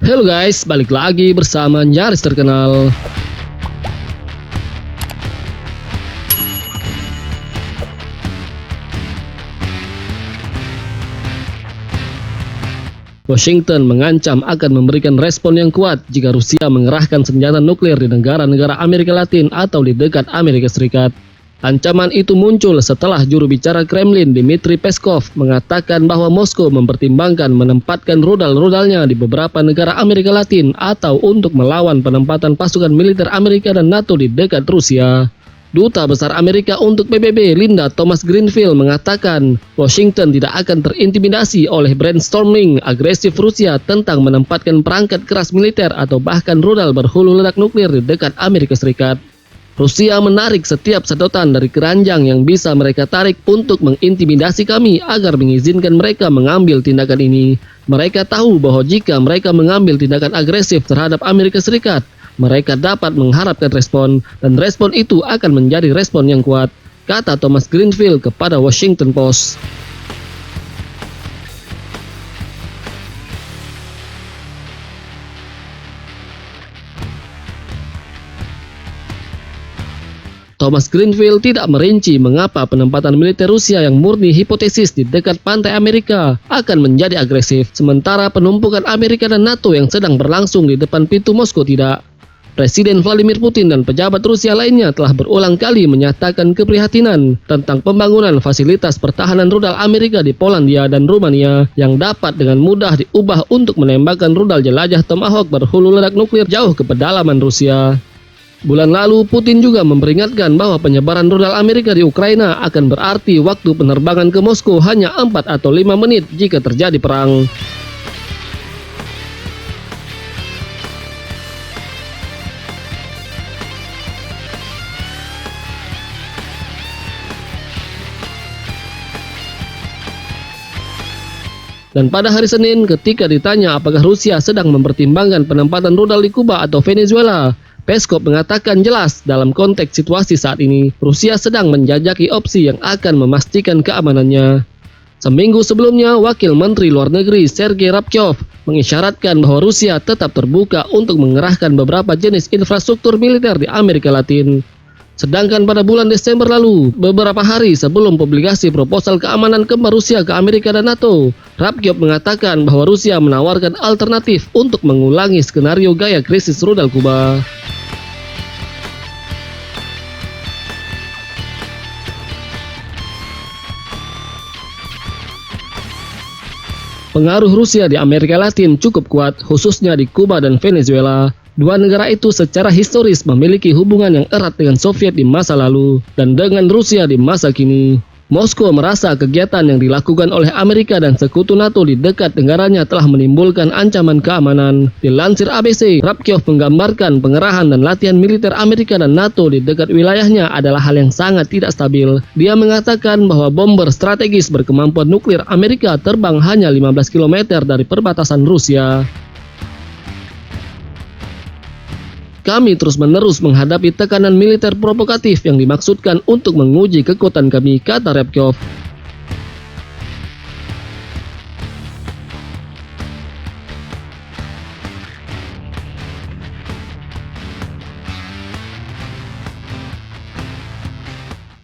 Halo guys, balik lagi bersama Nyaris Terkenal. Washington mengancam akan memberikan respon yang kuat jika Rusia mengerahkan senjata nuklir di negara-negara Amerika Latin atau di dekat Amerika Serikat. Ancaman itu muncul setelah juru bicara Kremlin Dmitry Peskov mengatakan bahwa Moskow mempertimbangkan menempatkan rudal-rudalnya di beberapa negara Amerika Latin atau untuk melawan penempatan pasukan militer Amerika dan NATO di dekat Rusia. Duta Besar Amerika untuk PBB Linda Thomas-Greenfield mengatakan Washington tidak akan terintimidasi oleh brainstorming agresif Rusia tentang menempatkan perangkat keras militer atau bahkan rudal berhulu ledak nuklir di dekat Amerika Serikat. Rusia menarik setiap sedotan dari keranjang yang bisa mereka tarik untuk mengintimidasi kami agar mengizinkan mereka mengambil tindakan ini. Mereka tahu bahwa jika mereka mengambil tindakan agresif terhadap Amerika Serikat, mereka dapat mengharapkan respon, dan respon itu akan menjadi respon yang kuat, kata Thomas Greenfield kepada Washington Post. Thomas Greenfield tidak merinci mengapa penempatan militer Rusia yang murni hipotesis di dekat pantai Amerika akan menjadi agresif, sementara penumpukan Amerika dan NATO yang sedang berlangsung di depan pintu Moskow tidak. Presiden Vladimir Putin dan pejabat Rusia lainnya telah berulang kali menyatakan keprihatinan tentang pembangunan fasilitas pertahanan rudal Amerika di Polandia dan Rumania yang dapat dengan mudah diubah untuk menembakkan rudal jelajah Tomahawk berhulu ledak nuklir jauh ke pedalaman Rusia. Bulan lalu, Putin juga memperingatkan bahwa penyebaran rudal Amerika di Ukraina akan berarti waktu penerbangan ke Moskow hanya 4 atau 5 menit jika terjadi perang. Dan pada hari Senin, ketika ditanya apakah Rusia sedang mempertimbangkan penempatan rudal di Kuba atau Venezuela, Peskov mengatakan jelas dalam konteks situasi saat ini, Rusia sedang menjajaki opsi yang akan memastikan keamanannya. Seminggu sebelumnya, Wakil Menteri Luar Negeri Sergei Rabkov mengisyaratkan bahwa Rusia tetap terbuka untuk mengerahkan beberapa jenis infrastruktur militer di Amerika Latin. Sedangkan pada bulan Desember lalu, beberapa hari sebelum publikasi proposal keamanan kembar Rusia ke Amerika dan NATO, Rabkov mengatakan bahwa Rusia menawarkan alternatif untuk mengulangi skenario gaya krisis rudal Kuba. Pengaruh Rusia di Amerika Latin cukup kuat, khususnya di Kuba dan Venezuela. Dua negara itu secara historis memiliki hubungan yang erat dengan Soviet di masa lalu dan dengan Rusia di masa kini. Moskow merasa kegiatan yang dilakukan oleh Amerika dan sekutu NATO di dekat negaranya telah menimbulkan ancaman keamanan. Dilansir ABC, Rabkov menggambarkan pengerahan dan latihan militer Amerika dan NATO di dekat wilayahnya adalah hal yang sangat tidak stabil. Dia mengatakan bahwa bomber strategis berkemampuan nuklir Amerika terbang hanya 15 km dari perbatasan Rusia. Kami terus-menerus menghadapi tekanan militer provokatif yang dimaksudkan untuk menguji kekuatan kami, kata Rabkov.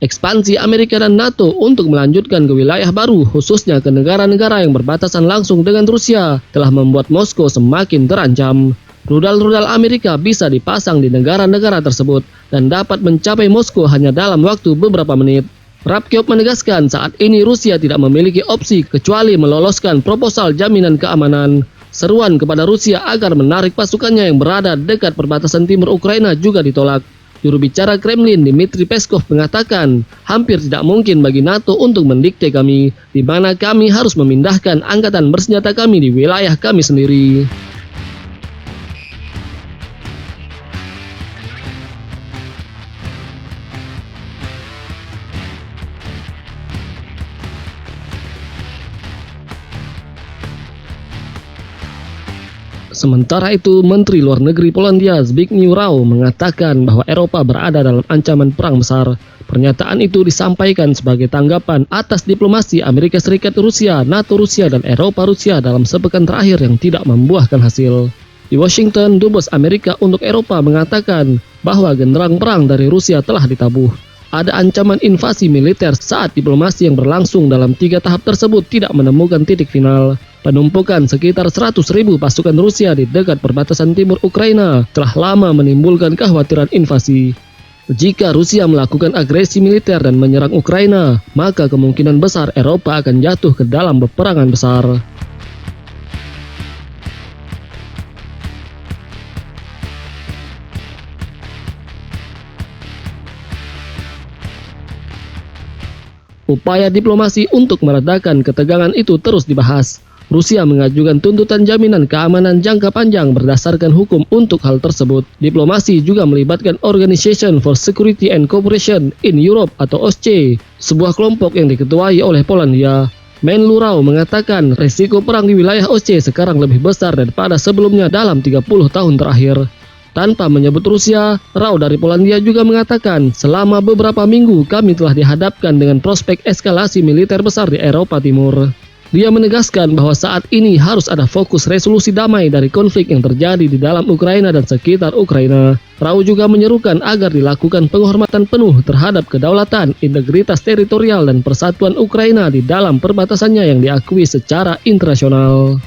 Ekspansi Amerika dan NATO untuk melanjutkan ke wilayah baru, khususnya ke negara-negara yang berbatasan langsung dengan Rusia, telah membuat Moskow semakin terancam. Rudal-rudal Amerika bisa dipasang di negara-negara tersebut dan dapat mencapai Moskow hanya dalam waktu beberapa menit. Rabkov menegaskan saat ini Rusia tidak memiliki opsi kecuali meloloskan proposal jaminan keamanan. Seruan kepada Rusia agar menarik pasukannya yang berada dekat perbatasan timur Ukraina juga ditolak. Juru bicara Kremlin Dmitry Peskov mengatakan, hampir tidak mungkin bagi NATO untuk mendikte kami, di mana kami harus memindahkan angkatan bersenjata kami di wilayah kami sendiri. Sementara itu, Menteri Luar Negeri Polandia Zbigniew Rau mengatakan bahwa Eropa berada dalam ancaman perang besar. Pernyataan itu disampaikan sebagai tanggapan atas diplomasi Amerika Serikat Rusia, NATO Rusia, dan Eropa Rusia dalam sepekan terakhir yang tidak membuahkan hasil. Di Washington, Dubes Amerika untuk Eropa mengatakan bahwa genderang perang dari Rusia telah ditabuh. Ada ancaman invasi militer saat diplomasi yang berlangsung dalam 3 tahap tersebut tidak menemukan titik final. Penumpukan sekitar 100.000 pasukan Rusia di dekat perbatasan timur Ukraina telah lama menimbulkan kekhawatiran invasi. Jika Rusia melakukan agresi militer dan menyerang Ukraina, maka kemungkinan besar Eropa akan jatuh ke dalam peperangan besar. Upaya diplomasi untuk meredakan ketegangan itu terus dibahas. Rusia mengajukan tuntutan jaminan keamanan jangka panjang berdasarkan hukum untuk hal tersebut. Diplomasi juga melibatkan Organization for Security and Cooperation in Europe atau OSCE, sebuah kelompok yang diketuai oleh Polandia. Menlu Rau mengatakan risiko perang di wilayah OSCE sekarang lebih besar daripada sebelumnya dalam 30 tahun terakhir. Tanpa menyebut Rusia, Rau dari Polandia juga mengatakan selama beberapa minggu kami telah dihadapkan dengan prospek eskalasi militer besar di Eropa Timur. Dia menegaskan bahwa saat ini harus ada fokus resolusi damai dari konflik yang terjadi di dalam Ukraina dan sekitar Ukraina. Rau juga menyerukan agar dilakukan penghormatan penuh terhadap kedaulatan, integritas teritorial dan persatuan Ukraina di dalam perbatasannya yang diakui secara internasional.